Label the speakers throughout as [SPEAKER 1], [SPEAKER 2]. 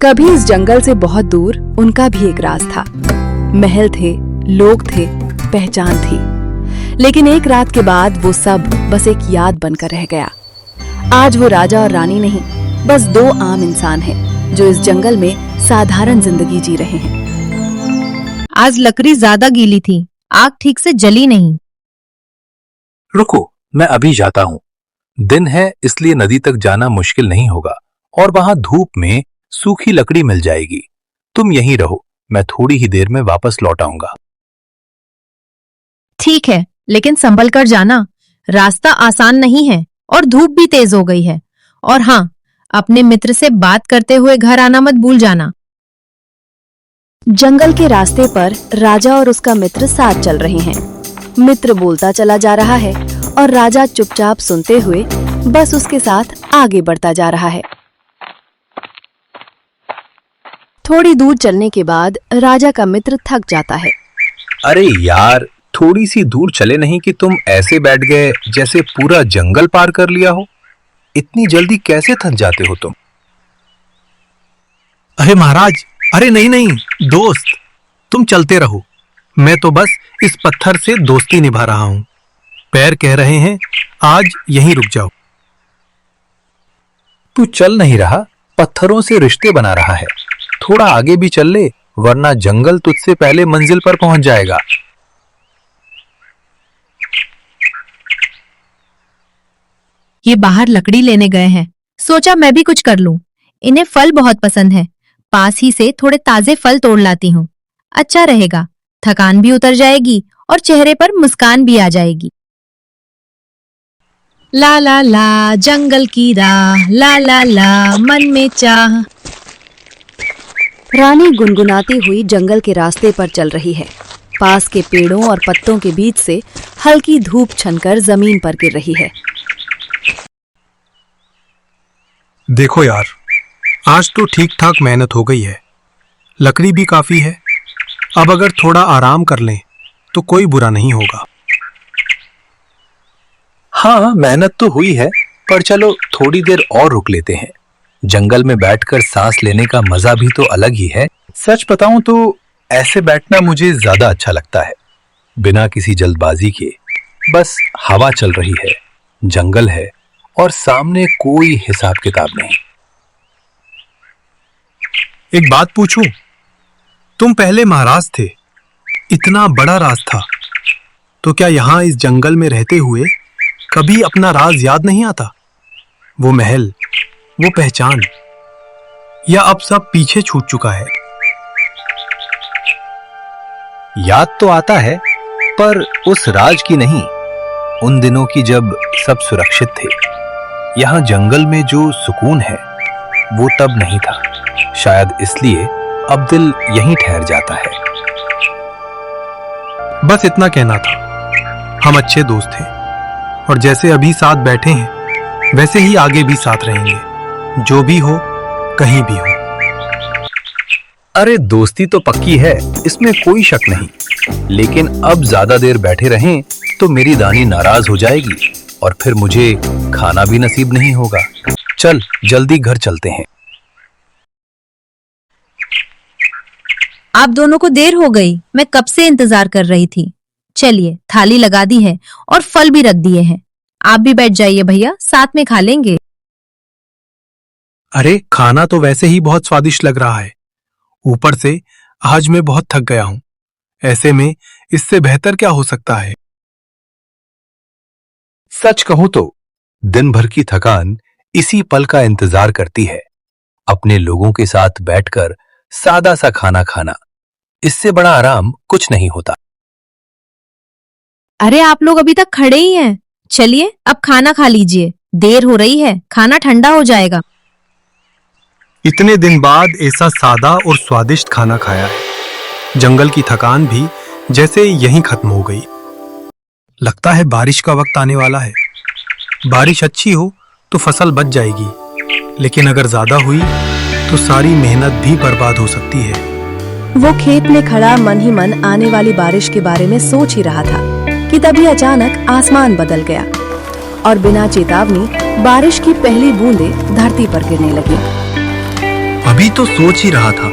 [SPEAKER 1] कभी इस जंगल से बहुत दूर उनका भी एक राज था। महल थे, लोग थे, पहचान थी। लेकिन एक रात के बाद वो सब बस एक याद बनकर रह गया। आज वो राजा और रानी नहीं, बस दो आम इंसान हैं जो इस जंगल में साधारण जिंदगी जी रहे हैं।
[SPEAKER 2] आज लकड़ी ज्यादा गीली थी, आग ठीक से जली नहीं।
[SPEAKER 3] रुको, मैं अभी जाता हूँ। दिन है इसलिए नदी तक जाना मुश्किल नहीं होगा और वहां धूप में सूखी लकड़ी मिल जाएगी। तुम यहीं रहो, मैं थोड़ी ही देर में वापस लौट आऊंगा।
[SPEAKER 2] ठीक है, लेकिन संभल कर जाना। रास्ता आसान नहीं है और धूप भी तेज हो गई है। और हाँ, अपने मित्र से बात करते हुए घर आना मत भूल जाना।
[SPEAKER 1] जंगल के रास्ते पर राजा और उसका मित्र साथ चल रहे हैं। मित्र बोलता चला जा रहा है और राजा चुपचाप सुनते हुए बस उसके साथ आगे बढ़ता जा रहा है। थोड़ी दूर चलने के बाद राजा का मित्र थक जाता है।
[SPEAKER 3] अरे यार, थोड़ी सी दूर चले नहीं कि तुम ऐसे बैठ गए जैसे पूरा जंगल पार कर लिया हो। इतनी जल्दी कैसे थक जाते हो तुम?
[SPEAKER 4] अरे महाराज, अरे नहीं दोस्त, तुम चलते रहो। मैं तो बस इस पत्थर से दोस्ती निभा रहा हूं। पैर कह रहे हैं आज यहीं रुक जाओ।
[SPEAKER 3] तू चल नहीं रहा, पत्थरों से रिश्ते बना रहा है। थोड़ा आगे भी चल ले, वरना जंगल तुझसे पहले मंजिल पर पहुंच जाएगा।
[SPEAKER 2] ये बाहर लकड़ी लेने गए हैं, सोचा मैं भी कुछ कर लूं। इन्हें फल बहुत पसंद है। पास ही से थोड़े ताजे फल तोड़ लाती हूँ। अच्छा रहेगा, थकान भी उतर जाएगी और चेहरे पर मुस्कान भी आ जाएगी। ला ला ला जंगल की राह, ला ला ला मन में चाह।
[SPEAKER 1] रानी गुनगुनाती हुई जंगल के रास्ते पर चल रही है। पास के पेड़ों और पत्तों के बीच से हल्की धूप छनकर जमीन पर गिर रही है।
[SPEAKER 4] देखो यार, आज तो ठीक ठाक मेहनत हो गई है। लकड़ी भी काफी है। अब अगर थोड़ा आराम कर लें तो कोई बुरा नहीं होगा।
[SPEAKER 3] हाँ, मेहनत तो हुई है, पर चलो थोड़ी देर और रुक लेते हैं। जंगल में बैठकर सांस लेने का मजा भी तो अलग ही है। सच बताऊं तो ऐसे बैठना मुझे ज्यादा अच्छा लगता है, बिना किसी जल्दबाजी के। बस हवा चल रही है, जंगल है और सामने कोई हिसाब किताब नहीं।
[SPEAKER 4] एक बात पूछूं? तुम पहले महाराज थे, इतना बड़ा राज था, तो क्या यहां इस जंगल में रहते हुए कभी अपना राज याद नहीं आता? वो महल, वो पहचान, या अब सब पीछे छूट चुका है?
[SPEAKER 3] याद तो आता है, पर उस राज की नहीं, उन दिनों की जब सब सुरक्षित थे। यहाँ जंगल में जो सुकून है वो तब नहीं था। शायद इसलिए अब दिल यहीं ठहर जाता है।
[SPEAKER 4] बस इतना कहना था। हम अच्छे दोस्त हैं और जैसे अभी साथ बैठे हैं वैसे ही आगे भी साथ रहेंगे, जो भी हो, कहीं भी हो।
[SPEAKER 3] अरे दोस्ती तो पक्की है, इसमें कोई शक नहीं। लेकिन अब ज्यादा देर बैठे रहें तो मेरी दानी नाराज हो जाएगी और फिर मुझे खाना भी नसीब नहीं होगा। चल जल्दी घर चलते हैं।
[SPEAKER 2] आप दोनों को देर हो गई, मैं कब से इंतजार कर रही थी। चलिए, थाली लगा दी है और फल भी रख दिए हैं। आप भी बैठ जाइए भैया, साथ में खा लेंगे।
[SPEAKER 4] अरे खाना तो वैसे ही बहुत स्वादिष्ट लग रहा है, ऊपर से आज मैं बहुत थक गया हूं। ऐसे में इससे बेहतर क्या हो सकता है?
[SPEAKER 3] सच कहूं तो दिन भर की थकान इसी पल का इंतजार करती है। अपने लोगों के साथ बैठकर सादा सा खाना खाना, इससे बड़ा आराम कुछ नहीं होता।
[SPEAKER 2] अरे आप लोग अभी तक खड़े ही हैं। चलिए अब खाना खा लीजिए, देर हो रही है, खाना ठंडा हो जाएगा।
[SPEAKER 4] इतने दिन बाद ऐसा सादा और स्वादिष्ट खाना खाया है। जंगल की थकान भी जैसे यहीं खत्म हो गई। लगता है बारिश का वक्त आने वाला है। बारिश अच्छी हो तो फसल बच जाएगी, लेकिन अगर ज्यादा हुई तो सारी मेहनत भी बर्बाद हो सकती है।
[SPEAKER 1] वो खेत में खड़ा मन ही मन आने वाली बारिश के बारे में सोच ही रहा था कि तभी अचानक आसमान बदल गया और बिना चेतावनी बारिश की पहली बूंदें धरती पर गिरने लगी।
[SPEAKER 4] अभी तो सोच ही रहा था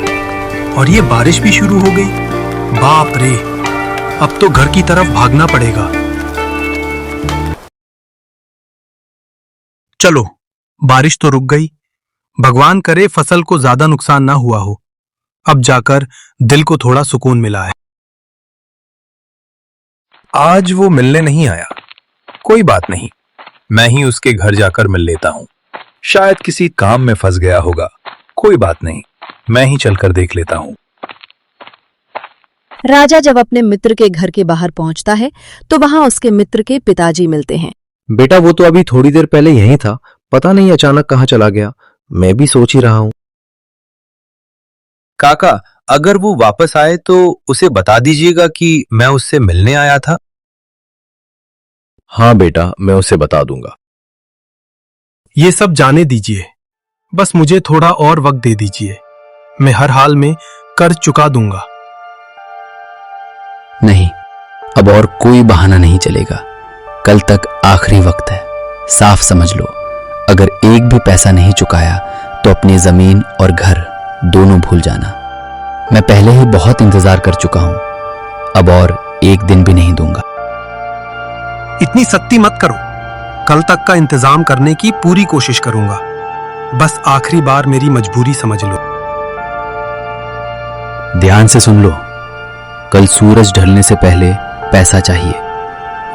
[SPEAKER 4] और ये बारिश भी शुरू हो गई। बाप रे, अब तो घर की तरफ भागना पड़ेगा। चलो, बारिश तो रुक गई। भगवान करे फसल को ज्यादा नुकसान ना हुआ हो। अब जाकर दिल को थोड़ा सुकून मिला है।
[SPEAKER 3] आज वो मिलने नहीं आया। कोई बात नहीं, मैं ही उसके घर जाकर मिल लेता हूँ। शायद किसी काम में फंस गया होगा। कोई बात नहीं, मैं ही चलकर देख लेता हूँ।
[SPEAKER 1] राजा जब अपने मित्र के घर के बाहर पहुंचता है तो वहां उसके मित्र के पिताजी मिलते हैं।
[SPEAKER 5] बेटा, वो तो अभी थोड़ी देर पहले यहीं था, पता नहीं अचानक कहाँ चला गया। मैं भी सोच ही रहा हूं।
[SPEAKER 3] काका, अगर वो वापस आए तो उसे बता दीजिएगा कि मैं उससे मिलने आया था।
[SPEAKER 5] हाँ बेटा, मैं उसे बता दूंगा।
[SPEAKER 4] ये सब जाने दीजिए, बस मुझे थोड़ा और वक्त दे दीजिए। मैं हर हाल में कर्ज चुका दूंगा।
[SPEAKER 6] नहीं, अब और कोई बहाना नहीं चलेगा। कल तक आखिरी वक्त है। साफ समझ लो, अगर एक भी पैसा नहीं चुकाया तो अपनी जमीन और घर दोनों भूल जाना। मैं पहले ही बहुत इंतजार कर चुका हूं, अब और एक दिन भी नहीं दूंगा।
[SPEAKER 4] इतनी सख्ती मत करो। कल तक का इंतजाम करने की पूरी कोशिश करूंगा। बस आखिरी बार मेरी मजबूरी समझ लो।
[SPEAKER 6] ध्यान से सुन लो, कल सूरज ढलने से पहले पैसा चाहिए,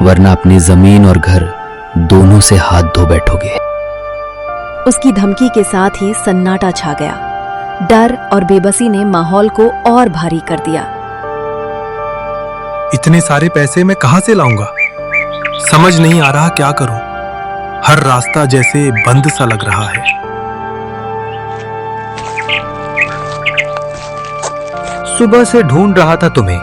[SPEAKER 6] वरना अपनी जमीन और घर दोनों से हाथ धो बैठोगे।
[SPEAKER 1] उसकी धमकी के साथ ही सन्नाटा छा गया। डर और बेबसी ने माहौल को और भारी कर दिया।
[SPEAKER 4] इतने सारे पैसे मैं कहां से लाऊंगा? समझ नहीं आ रहा क्या करूं। हर रास्ता जैसे बंद सा लग रहा है।
[SPEAKER 3] सुबह से ढूंढ रहा था तुम्हें,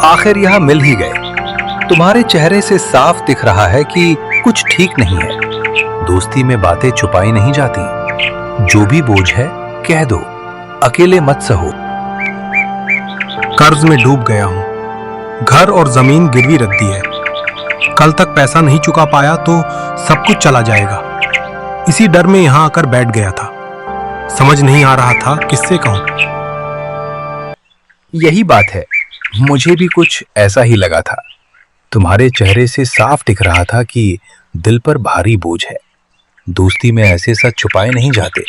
[SPEAKER 3] आखिर यहां मिल ही गए। तुम्हारे चेहरे से साफ दिख रहा है कि कुछ ठीक नहीं है। दोस्ती में बातें छुपाई नहीं जाती। जो भी बोझ है कह दो, अकेले मत सहो।
[SPEAKER 4] कर्ज में डूब गया हूं। घर और जमीन गिरवी रख दी है। कल तक पैसा नहीं चुका पाया तो सब कुछ चला जाएगा। इसी डर में यहां आकर बैठ गया था। समझ नहीं आ रहा था किससे कहूं।
[SPEAKER 3] यही बात है, मुझे भी कुछ ऐसा ही लगा था। तुम्हारे चेहरे से साफ दिख रहा था कि दिल पर भारी बोझ है। दोस्ती में ऐसे सच छुपाए नहीं जाते।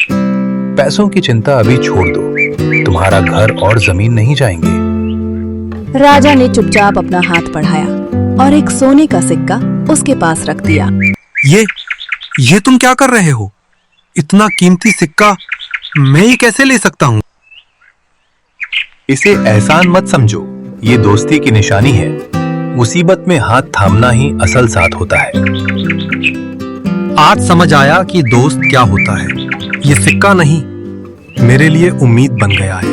[SPEAKER 3] पैसों की चिंता अभी छोड़ दो, तुम्हारा घर और जमीन नहीं जाएंगे।
[SPEAKER 1] राजा ने चुपचाप अपना हाथ बढ़ाया और एक सोने का सिक्का उसके पास रख दिया।
[SPEAKER 4] ये तुम क्या कर रहे हो? इतना कीमती सिक्का मैं ये कैसे ले सकता हूं?
[SPEAKER 3] इसे एहसान मत समझो, ये दोस्ती की निशानी है। मुसीबत में हाथ थामना ही असल साथ होता है।
[SPEAKER 4] आज समझ आया कि दोस्त क्या होता है। ये सिक्का नहीं, मेरे लिए उम्मीद बन गया है।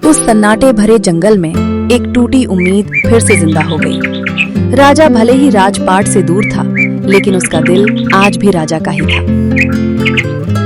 [SPEAKER 1] उस सन्नाटे भरे जंगल में एक टूटी उम्मीद फिर से जिंदा हो गई। राजा भले ही राजपाट से दूर था, लेकिन उसका दिल आज भी राजा का ही था।